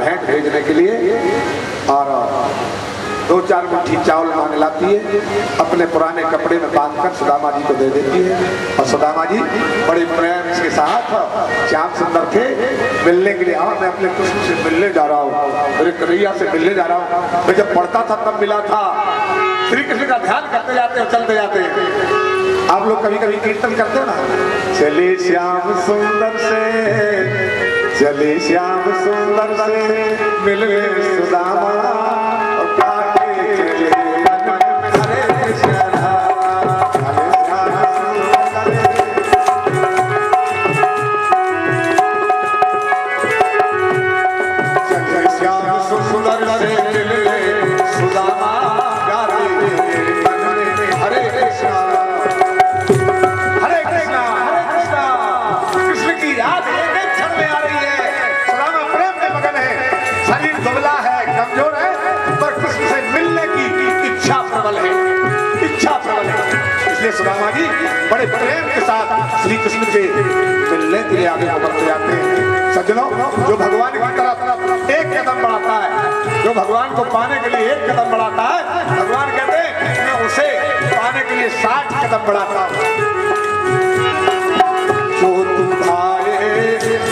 भेंट भेजने के लिए और 2-4 मुट्ठी चावल मांग लाती है, अपने पुराने कपड़े में बांधकर सुदामा जी को दे देती है। और सुदामा जी बड़े प्रेम के साथ श्याम सुंदर थे मिलने के लिए, मैं अपने कृष्ण से मिलने जा रहा हूँ, मेरे कन्हैया से मिलने जा रहा हूँ। मैं जब पढ़ता था तब मिला था। श्री कृष्ण का ध्यान करते जाते और चलते जाते। आप लोग कभी कभी कीर्तन करते हो ना, चले श्याम सुंदर से, चले श्याम सुंदर से मिले सुदामा, सुदामा जी बड़े प्रेम के साथ श्री कृष्ण से मिलने के लिए आगे बढ़ते जाते हैं। सज्जनों, जो भगवान की तरफ एक कदम बढ़ाता है, जो भगवान को पाने के लिए एक कदम बढ़ाता है, भगवान कहते हैं मैं उसे पाने के लिए 60 कदम बढ़ाता हूँ। जो तू धारे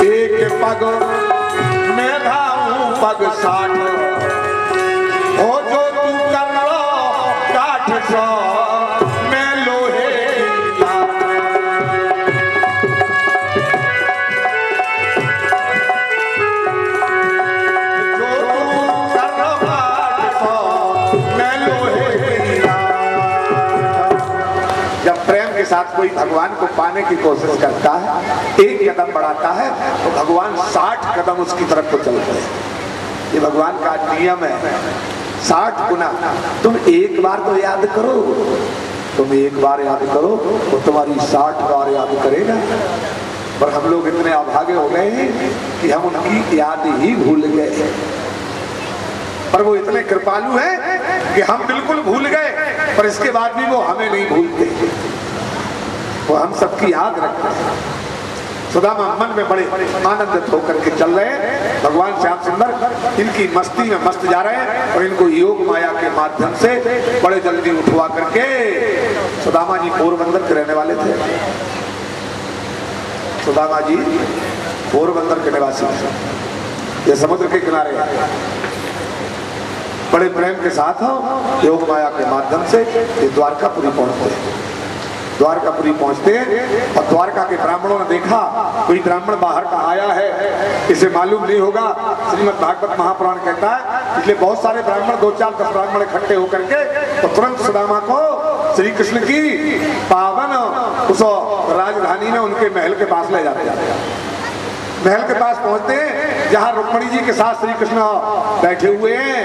एक पग मैं धाऊं पग 60, ओ जो तू कर लो काठ 100 साथ कोई भगवान को पाने की कोशिश करता है, एक कदम बढ़ाता है तो भगवान 60 कदम उसकी तरफ को चलते हैं। ये भगवान का नियम है। 60 गुना तुम एक बार तो याद करो, तुम एक बार याद करो तो तुम्हारी 60 बार याद करेगा। पर हम लोग इतने अभागे हो गए हैं कि हम उनकी याद ही भूल गए। पर वो इतने कृपालु हैं कि हम बिल्कुल भूल गए, पर इसके बाद भी वो हमें नहीं भूलते, वो हम सबकी याद रखते हैं। सुदामा मन में बड़े आनंदित होकर के चल रहे हैं। भगवान श्याम सुंदर इनकी मस्ती में मस्त जा रहे हैं और इनको योग माया के माध्यम से बड़े जल्दी उठवा करके, सुदामा जी पोरबंदर के रहने वाले थे। सुदामा जी पोरबंदर के निवासी, ये समुद्र के किनारे बड़े प्रेम के साथ योग माया के माध्यम से ये द्वारकापुरी पहुंचते हैं। द्वारकापुरी पहुंचते और द्वारका के ब्राह्मणों ने देखा कोई ब्राह्मण बाहर का आया है, इसे मालूम नहीं होगा। श्रीमद् भागवत महापुराण कहता है इसलिए बहुत सारे ब्राह्मण 2-4-10 ब्राह्मण इकट्ठे होकर के तो तुरंत सुदामा को श्री कृष्ण की पावन उस राजधानी में उनके महल के पास ले जाते हैं। महल के पास पहुंचते हैं जहां रुक्मणी जी के साथ श्री कृष्ण बैठे हुए हैं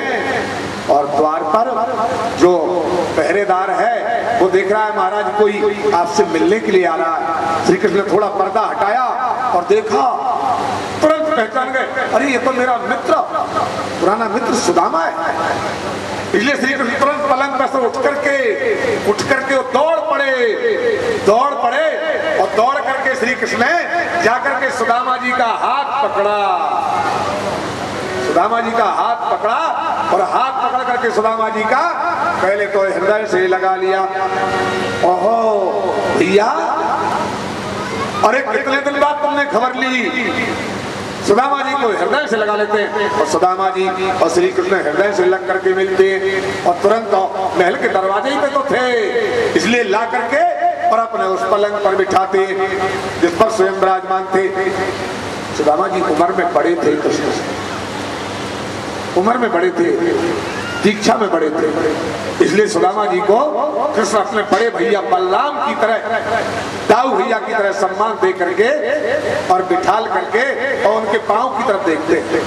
और द्वार पर जो पहरेदार है वो देख रहा है महाराज कोई आपसे मिलने के लिए आ रहा है। श्री कृष्ण ने थोड़ा पर्दा हटाया और देखा, तुरंत पहचान गए, अरे ये तो मेरा मित्र, पुराना मित्र सुदामा है। इसलिए श्री कृष्ण तुरंत पलंग पर से उठ करके वो दौड़ पड़े और दौड़ करके श्री कृष्ण ने जाकर के सुदामा जी का हाथ पकड़ा। सुदामा जी का हाथ पकड़ा और हाथ पकड़ करके सुदामा जी का पहले तो हृदय से लगा लिया। ओहो भैया, अरे कितने दिन बाद तुमने खबर ली। सुदामा जी को हृदय से लगा लेते हैं और सुदामा जी और श्री कृष्ण हृदय से लग करके मिलते और तुरंत महल के दरवाजे ही पे तो थे, इसलिए ला करके और अपने उस पलंग पर बिठाते जिस पर स्वयं विराजमान थे। सुदामा जी उम्र में बड़े थे, कृष्ण से उम्र में बड़े थे, दीक्षा में बड़े थे, इसलिए सुदामा जी को कृष्ण अपने बड़े भैया बलराम की तरह, दाऊ भैया की तरह सम्मान दे करके और बिठाल करके और उनके पांव की तरफ देखते थे।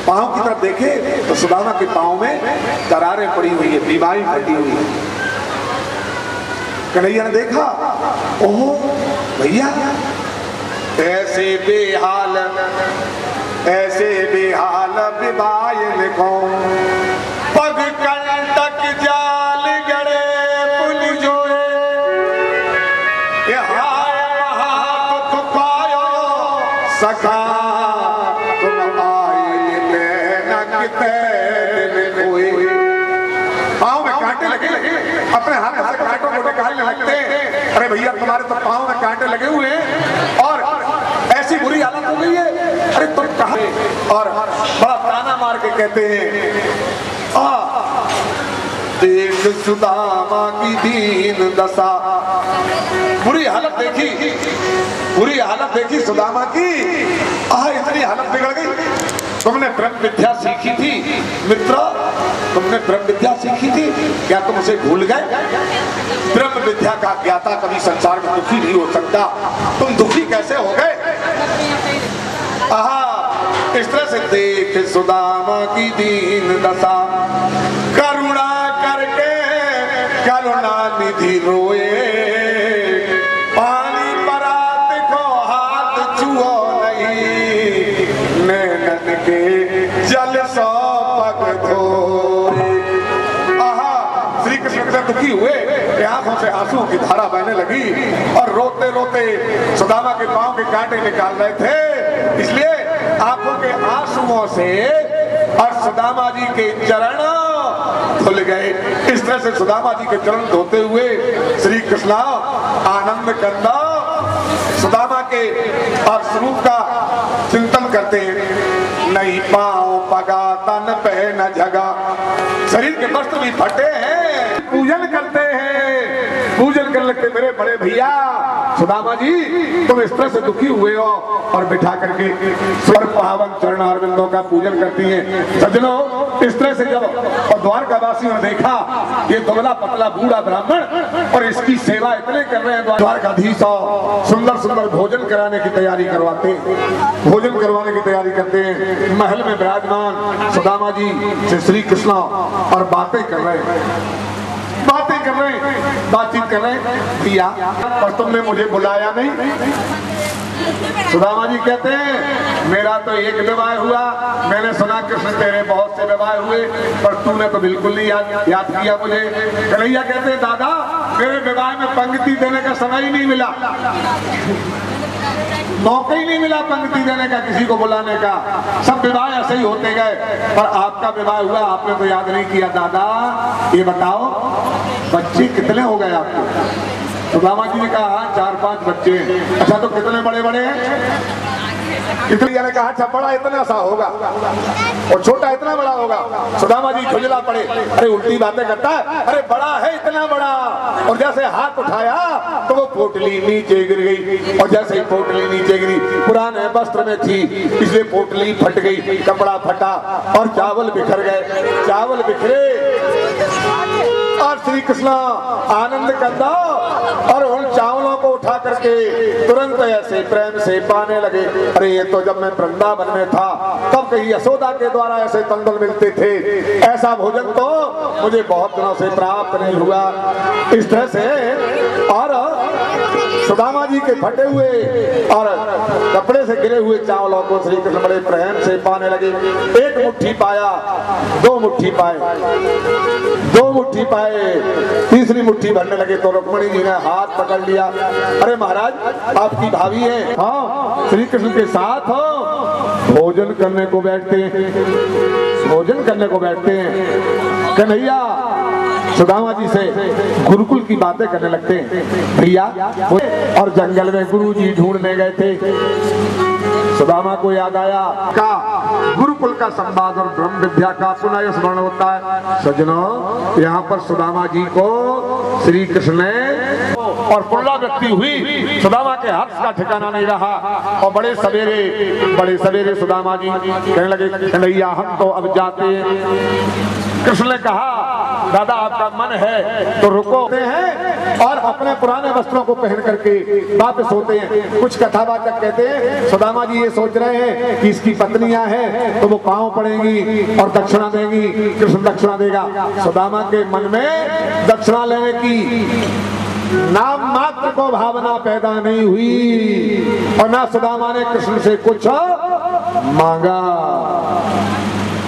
पांव की तरफ देखे तो सुदामा के पांव में दरारें पड़ी हुई है, बीमारी फटी हुई है। कन्हैया ने देखा, ओहो भैया ऐसे बेहाल विवायल को पग कंटक जाल गड़े पुल जोए हाय हाथ दुखायो सखा के तहत में खोए, पाँव में कांटे लगे, अपने हाथ से कांटों को निकालने लगते। अरे भैया तुम्हारे तो पाँव में कांटे लगे हुए हैं और ऐसी बुरी हालत हो गई है, अरे तुम कहाँ? और बड़ा ताना मार के कहते हैं देख सुदामा की दीन दशा। बुरी हालत देखी, बुरी हालत देखी सुदामा की, इतनी हालत बिगड़ गई। तुमने ब्रह्म विद्या सीखी थी मित्र, तुमने ब्रह्म विद्या सीखी थी, क्या तुम उसे भूल गए? ब्रह्म विद्या का ज्ञाता कभी संसार में दुखी नहीं हो सकता, तुम दुखी कैसे हो गए? इस तरह से देख सुदामा की दीन दशा, करुणा करके करुणा निधि रोए, पानी परात को हाथ छुओ नहीं, नैनन के जल सो पग धोए। श्री कृष्ण से दुखी हुए कि आंखों से आंसू की धारा बहने लगी और रोते रोते सुदामा के पांव के कांटे निकाल रहे थे, इसलिए आंखों के आंसुओं से और सुदामा जी के चरण धुल गए। इस तरह से सुदामा जी के चरण धोते हुए श्री कृष्ण आनंद कंदा सुदामा के और स्वरूप का चिंतन करते हैं। नहीं पाँव पगा तन पे न जगा, शरीर के वस्त्र भी फटे हैं, पूजन करते हैं, पूजन कर लगते मेरे बड़े भैया सुदामा जी, तुम इस तरह से दुखी हुए हो और बिठा करके स्वर पावन चरण अरविंदों का पूजन करती हैं। सज्जनों, इस तरह से जब द्वारका वासियों ने देखा ये दुबला पतला बूढ़ा ब्राह्मण और इसकी सेवा इतने कर रहे हैं, द्वारकाधीश सुंदर सुंदर भोजन कराने की तैयारी करवाते, भोजन करवाने की तैयारी करते हैं। महल में विराजमान सुदामा जी से श्री कृष्ण और बातें कर रहे हैं, बातें कर रहे हैं, बातचीत कर रहे हैं। भैया पर तुमने मुझे बुलाया नहीं। सुदामा जी कहते हैं मेरा तो एक विवाह हुआ, मैंने सुना कृष्ण तेरे बहुत से विवाह हुए, पर तूने तो बिल्कुल नहीं याद किया मुझे। कन्हैया कहते हैं दादा मेरे विवाह में पंक्ति देने का समय ही नहीं मिला, मौका ही नहीं मिला पंक्ति देने का, किसी को बुलाने का, सब विवाह ऐसे ही होते गए, पर आपका विवाह हुआ आपने तो याद नहीं किया। दादा ये बताओ बच्चे कितने हो गए आपको? सुदामा जी ने कहा 4-5 बच्चे। अच्छा तो कितने बड़े बड़े हैं? इतनी ने कहा अच्छा बड़ा इतना सा होगा और छोटा इतना बड़ा होगा। सुदामा जी खुजला पड़े, अरे उल्टी बातें करता है, अरे बड़ा है इतना बड़ा। और जैसे हाथ उठाया तो वो पोटली नीचे गिर गई, और जैसे ही पोटली नीचे गिरी, पुराने वस्त्र में थी इसलिए पोटली फट गई, कपड़ा फटा और चावल बिखर गए। चावल बिखरे और श्री कृष्ण आनंद कंदा और उन चावलों को उठा करके तुरंत ऐसे प्रेम से पाने लगे। अरे ये तो जब मैं वृंदावन में था तब कहीं यशोदा के द्वारा ऐसे तंदुल मिलते थे, ऐसा भोजन तो मुझे बहुत दिनों से प्राप्त नहीं हुआ। इस तरह से और सुदामा जी के फटे हुए और कपड़े से गिरे हुए चावलों को श्री कृष्ण बड़े प्रेम से पाने लगे। एक मुट्ठी पाया, 2 मुट्ठी पाए, 2 मुट्ठी पाए, तीसरी मुट्ठी भरने लगे तो रुक्मणी जी ने हाथ पकड़ लिया। अरे महाराज आपकी भाभी है, हाँ श्री कृष्ण के साथ भोजन करने को बैठते हैं, भोजन करने को बैठते हैं। कन्हैया सुदामा जी से गुरुकुल की बातें करने लगते हैं। भैया और जंगल में गुरु जी ढूंढने गए थे, सुदामा को याद आया का गुरुकुल का संवाद और ब्रह्म विद्या का पुनः स्मरण होता है। सज्जनों यहाँ पर सुदामा जी को श्री कृष्ण ने और पुनरावृत्ति हुई, सुदामा के हर्ष का ठिकाना नहीं रहा और बड़े सवेरे सुदामा जी कहने लगे कन्हैया हम तो अब जाते हैं। कृष्ण ने कहा दादा आपका मन है तो रुको हैं और अपने पुराने वस्त्रों को पहन करके वापस होते हैं। कुछ कथावाचक कहते हैं सुदामा जी ये सोच रहे हैं कि इसकी पत्नियां हैं तो वो पांव पड़ेंगी और दक्षिणा देंगी, कृष्ण दक्षिणा देगा। सुदामा के मन में दक्षिणा लेने की नाम मात्र को भावना पैदा नहीं हुई और ना सुदामा ने कृष्ण से कुछ मांगा।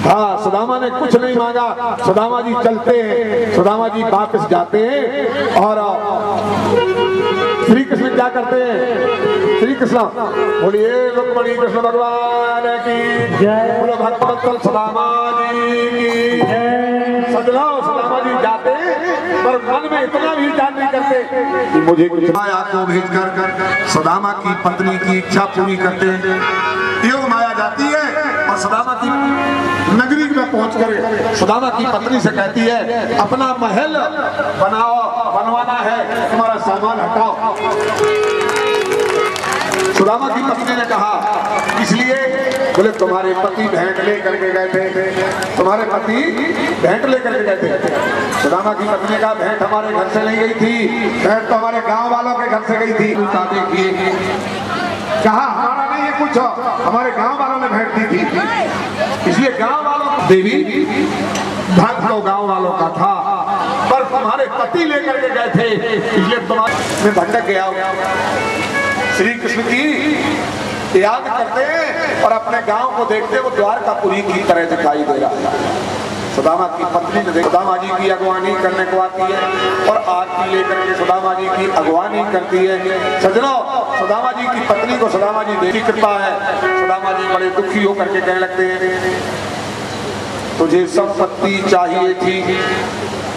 हाँ सुदामा ने कुछ नहीं मांगा, सुदामा जी चलते हैं, सुदामा जी वापस जाते हैं और श्री कृष्ण क्या करते हैं? श्री कृष्ण बोलिए रुक्मणी कृष्ण भगवान की जय, बोलो भक्तवत्सल सुदामा जी की जय। सजनो सुदामा जी जाते पर मन में इतना भी विचार नहीं करते कि मुझे कुछ माया को भेजकर सुदामा की पत्नी की इच्छा पूरी करते। योग माया जाती है और सुदामा की नगरी में पहुंचकर सुदामा की पत्नी से कहती है अपना महल बनाओ, बनवाना है, तुम्हारा सामान हटाओ। सुदामा की पत्नी ने कहा इसलिए, बोले तुम्हारे पति भेंट लेकर के गए थे, तुम्हारे पति भेंट लेकर के गए थे। सुदामा की पत्नी का भेंट हमारे घर से नहीं गई थी, भेंट तो हमारे गांव वालों के घर से गई थी। कहा हमारा नहीं है कुछ, हमारे गांव वालों ने भेंट दी थी, इसलिए गांव वालों देवी धन तो गांव वालों का था, पर तुम्हारे पति लेकर के गए थे इसलिए तुम्हारे में भटक गया। श्री कृष्ण की याद करते और अपने गांव को देखते वो द्वारकापुरी की तरह दिखाई दे रहा है। सुदामा की पत्नी ने सुदामा जी की अगवानी करने को आती है और आरती लेकर के सुदामा जी की अगवानी करती है। सजनों सुदामा जी की पत्नी को सुदामा जी देवी कृपा है। सुदामा जी बड़े दुखी होकर के कहने लगते हैं तुझे संपत्ति चाहिए थी,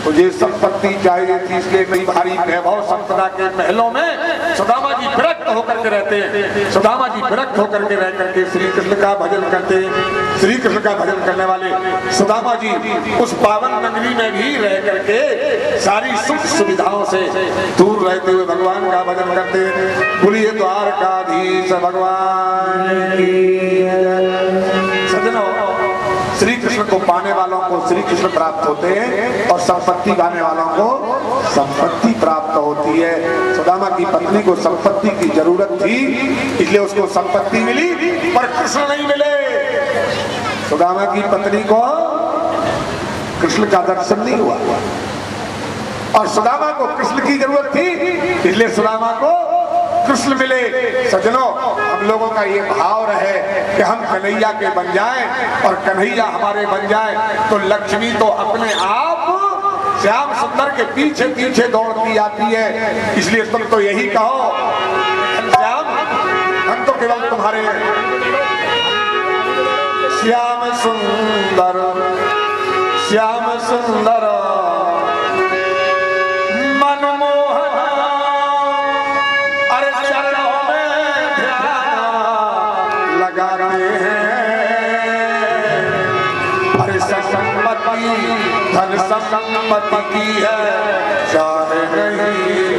तुझे संपत्ति चाहिए थी, इसलिए कई भारी वैभव संपदा के महलों में सुदामा जी विरक्त होकर के रहते हैं। सुदामा जी विरक्त होकर के रह करके श्री कृष्ण का भजन करते हैं। श्री कृष्ण का भजन करने वाले सुदामा जी उस पावन नगरी में भी रह करके सारी सुख सुविधाओं से दूर रहते हुए भगवान का भजन करते हैं। बोलिए द्वारकाधीश भगवान की। सज्जनों श्री कृष्ण को पाने वालों को श्री कृष्ण प्राप्त होते हैं और संपत्ति पाने वालों को संपत्ति प्राप्त होती है। सुदामा की पत्नी को संपत्ति की जरूरत थी इसलिए उसको संपत्ति मिली पर कृष्ण नहीं मिले। सुदामा की पत्नी को कृष्ण का दर्शन नहीं हुआ और सुदामा को कृष्ण की जरूरत थी इसलिए सुदामा को कृष्ण मिले। सज्जनों हम लोगों का ये भाव रहे कि हम कन्हैया के बन जाएं और कन्हैया हमारे बन जाएं तो लक्ष्मी तो अपने आप श्याम सुंदर के पीछे पीछे दौड़ती आती है। इसलिए तुम तो यही कहो श्याम हम तो केवल तुम्हारे श्याम सुंदर श्याम सुंदर धन संपत्ति की है चाहे नहीं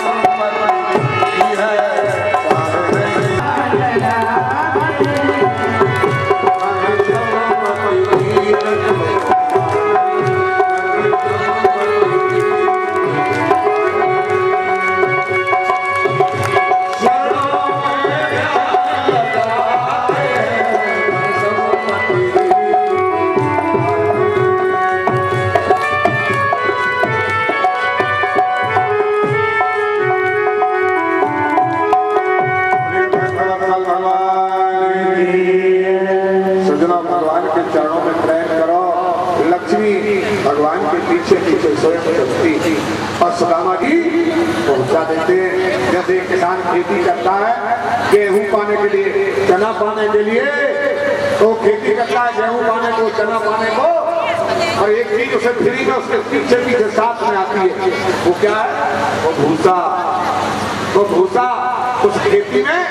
संपत्ति है भगवान के पीछे पीछे स्वयं चलती और सुदामा जी पहुंचा देते हैं। जैसे किसान खेती करता है गेहूं पाने के लिए चना पाने के लिए तो खेती करता है गेहूं पाने को चना पाने को और एक चीज उसे फ्री में उसके पीछे पीछे साथ में आती है वो क्या है वो भूसा। वो भूसा उस खेती में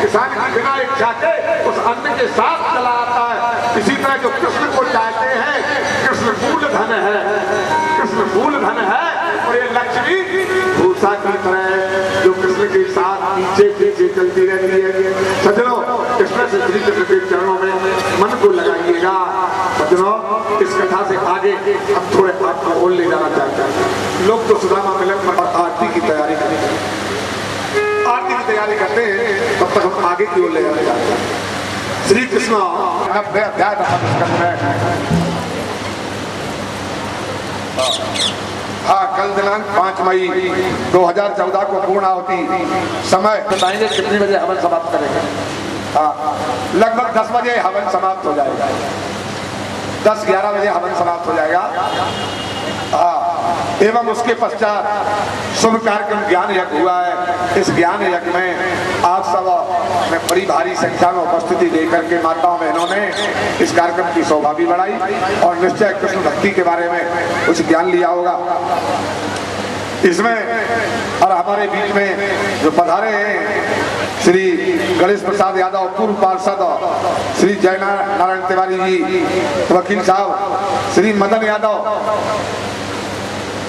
किसान की बिना इच्छा के उस अन्न के साथ चला आता है। इसी तरह जो कृष्ण को चाहते हैं कृष्ण मूल धन है, कृष्ण मूल धन है और ये लक्ष्मी भूसा की तरह जो कृष्ण के साथ पीछे पीछे चलती रहती है। सज्जनों कृष्ण से श्री कृष्ण के चरणों में मन को लगाइएगा। सज्जनों इस कथा से आगे हम थोड़े आपको और ले जाना चाहते हैं। लोग तो सुदामा मिलन पर आरती की तैयारी करेंगे, आरती की तैयारी करते हैं तब तक हम आगे की ओर ले जाना चाहते हैं। श्री कृष्ण 90 अध्याय हाँ कल दिनांक 5 मई 2014 को पूर्ण आहुति समय बताएंगे कितने बजे हवन समाप्त करेंगे। हाँ लगभग 10 बजे हवन समाप्त हो जाएगा, 10-11 बजे हवन समाप्त हो जाएगा। हाँ एवं उसके पश्चात शुभ कार्यक्रम ज्ञान यज्ञ हुआ है। इस ज्ञान यज्ञ में आप सब ने बड़ी भारी संख्या में उपस्थिति देकर के माताओं बहनों ने इस कार्यक्रम की शोभा भी बढ़ाई और निश्चय कृष्ण भक्ति के बारे में कुछ ज्ञान लिया होगा। इसमें और हमारे बीच में जो पधारे हैं श्री गणेश प्रसाद यादव, पूर्व पार्षद, श्री जय नारायण तिवारी जी वकील साहब, श्री मदन यादव,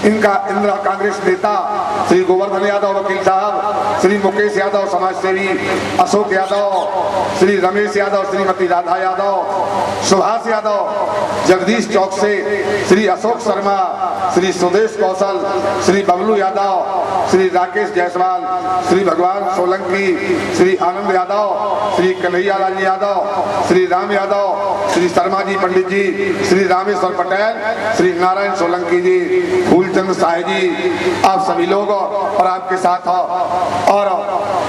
इनका इंदिरा कांग्रेस नेता श्री गोवर्धन यादव वकील साहब, श्री मुकेश यादव समाज सेवी, अशोक यादव, श्री रमेश यादव, श्रीमती राधा यादव, सुभाष यादव, जगदीश चौक से श्री अशोक शर्मा, श्री सुदेश कौशल, श्री बबलू यादव, श्री राकेश जायसवाल, श्री भगवान सोलंकी, श्री आनंद यादव, श्री कन्हैया लाल यादव, श्री राम यादव, श्री शर्मा जी पंडित जी, श्री रामेश्वर पटेल, श्री नारायण सोलंकी जी, फूलचंद साहे जी, आप सभी लोग और आपके साथ और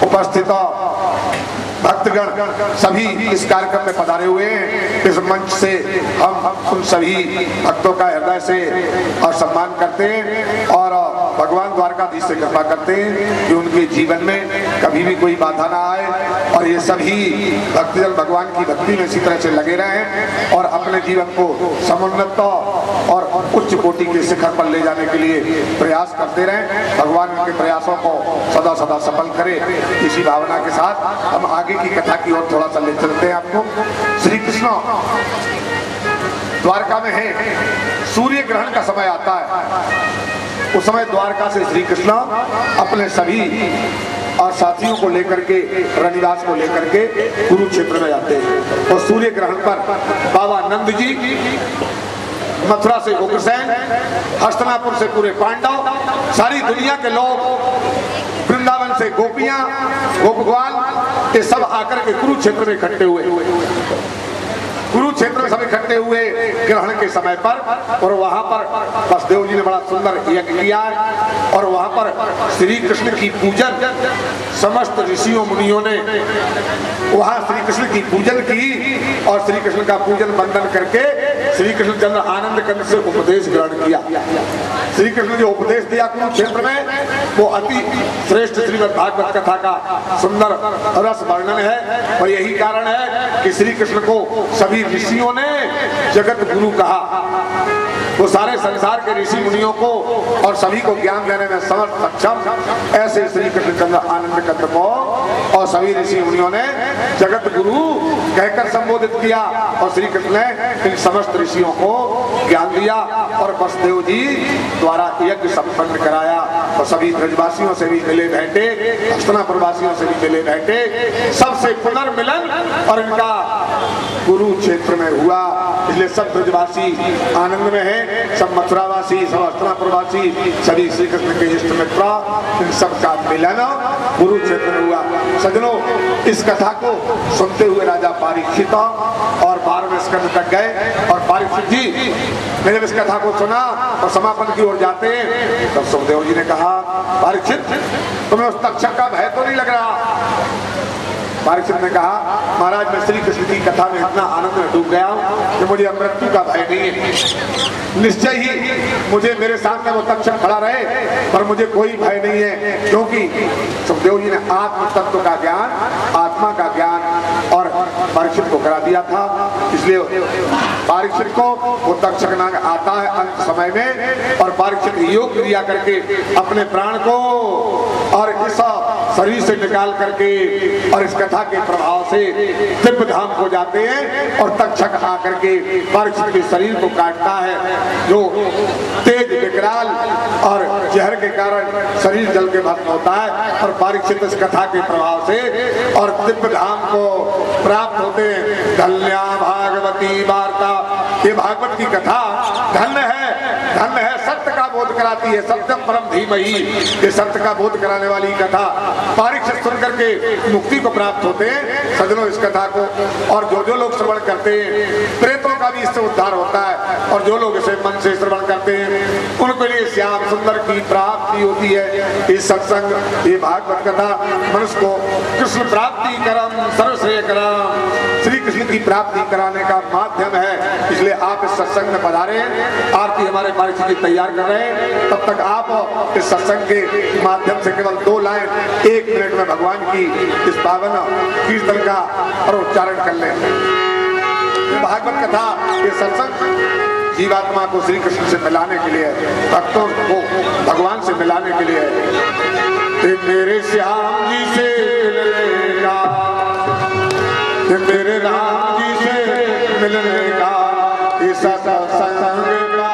उपस्थित भक्तगण सभी इस कार्यक्रम में पधारे हुए हैं। इस मंच से हम उन सभी भक्तों का हृदय से और सम्मान करते हैं और भगवान द्वारकाधीश से कृपा करते हैं कि उनके जीवन में कभी भी कोई बाधा ना आए और ये सभी भक्तजन भगवान की भक्ति में इसी तरह से लगे रहें और अपने जीवन को समुन्नत और उच्च कोटि के शिखर पर ले जाने के लिए प्रयास करते रहें। भगवान उनके प्रयासों को सदा सदा सफल करे। इसी भावना के साथ हम आगे की कथा की ओर थोड़ा सा ले चलते हैं आपको। श्री कृष्ण द्वारका में है, सूर्य ग्रहण का समय आता है। उस समय द्वारका से श्री कृष्ण अपने सभी और साथियों को लेकर के, रनिवास को लेकर के कुरुक्षेत्र में जाते हैं और सूर्य ग्रहण पर बाबा नंद जी, मथुरा से उग्रसेन, हस्तिनापुर से पूरे पांडव, सारी दुनिया के लोग, वृंदावन से गोपियां, गोपगवाल, ये सब आकर के कुरुक्षेत्र में इकट्ठे हुए। कुरुक्षेत्र में सब इकट्ठे हुए ग्रहण के समय पर और वहां पर वसुदेव जी ने बड़ा सुंदर यज्ञ किया और वहां पर श्री कृष्ण की पूजन समस्त ऋषियों मुनियों ने वहां श्री कृष्ण की पूजन की और श्री कृष्ण का पूजन वंदन करके श्री कृष्ण चंद्र आनंद कंद से उपदेश ग्रहण किया। श्री कृष्ण जो उपदेश दिया कुरुक्षेत्र में वो अति श्रेष्ठ श्रीमद् भागवत कथा का सुंदर रस वर्णन है और यही कारण है कि श्री कृष्ण को सभी ऋषियों ने जगत गुरु कहा। वो सारे संसार के ऋषि मुनियों को और सभी को ज्ञान देने में समर्थ सक्षम ऐसे श्री कृष्ण चंद्र आनंद कंद को और सभी ऋषि मुनियों ने जगत गुरु कहकर संबोधित किया और श्री कृष्ण ने इन समस्त ऋषियों को ज्ञान दिया और वसुदेव जी द्वारा यज्ञ संपन्न कराया और सभी ब्रजवासियों से भी मिले बैठे, हस्तिनापुर वासियों से भी मिले बैठे, सबसे पुनर्मिलन और इनका कुरुक्षेत्र में हुआ। इसलिए सब ब्रजवासी आनंद में है, सब मथुरावासी, सब हस्तिनापुरवासी, सभी श्री कृष्ण के इष्ट मित्र, इन सबका मिलन कुरुक्षेत्र में हुआ। सज्जनों, इस कथा को सुनते हुए राजा परीक्षित और 12वें स्कंद तक गए और परीक्षित जी ने जब इस कथा को सुना और समापन की ओर जाते हैं तब सुखदेव जी ने कहा, परीक्षित तुम्हें उस तक्षक का भय तो नहीं लग रहा? परीक्षित ने कहा, महाराज मैं श्री कृष्ण की कथा में इतना आनंद में डूब गया हूं कि मुझे मृत्यु का भय नहीं है। निश्चय ही मुझे मेरे सामने वो तक्षक खड़ा रहे पर मुझे कोई भय नहीं है, क्योंकि सुखदेव जी ने आत्म तत्व का ज्ञान, आत्मा का ज्ञान और परीक्षित को करा दिया था। इसलिए परीक्षित को वो तक्षक नाग आता है अंत समय में और परीक्षित योग क्रिया करके अपने प्राण को और इस शरीर से निकाल करके और इस कथा के प्रभाव से दिव्य धाम को जाते हैं और तक्षक आकर के परीक्षित के शरीर को काटता है, जो तेज विकराल और जहर के कारण शरीर जल के भस्म होता है और परीक्षित इस कथा के प्रभाव से और दिव्य धाम को प्राप्त होते हैं। धन्या भागवती वार्ता, ये भागवत की कथा धन्य है, धन्य है, सत्य का बोध कराती है, सत्यम परम धीमहि, ये सत्य का बोध कराने वाली कथा। परीक्षित सुन करके मुक्ति को प्राप्त होते हैं। सज्जनों, इस कथा को और जो लोग श्रवण करते हैं प्रेतों का भी इससे उद्धार होता है और जो लोग इसे मन से श्रवण करते हैं उनके लिए श्याम सुंदर की प्राप्ति होती है। इस सत्संग, ये भागवत कथा मनुष्य को कृष्ण प्राप्ति करम सर्वश्रेय करम श्री कृष्ण की प्राप्ति कराने का माध्यम है। इसलिए आप इस सत्संग में पधारे, आरती हमारे पारिषद जी तैयार कर रहे हैं, तब तक आप इस सत्संग के माध्यम से केवल 2 लाइन 1 मिनट में भगवान की इस पावन कीर्तन का उच्चारण कर लें। भागवत कथा ये सत्संग जीवात्मा को श्री कृष्ण से मिलाने के लिए, भक्तों को भगवान से मिलाने के लिए, मेरे श्याम जी से मिलने का, मेरे राम जी से मिलने का इस सत्संग का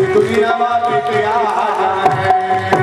दुनिया वाले क्या जाने।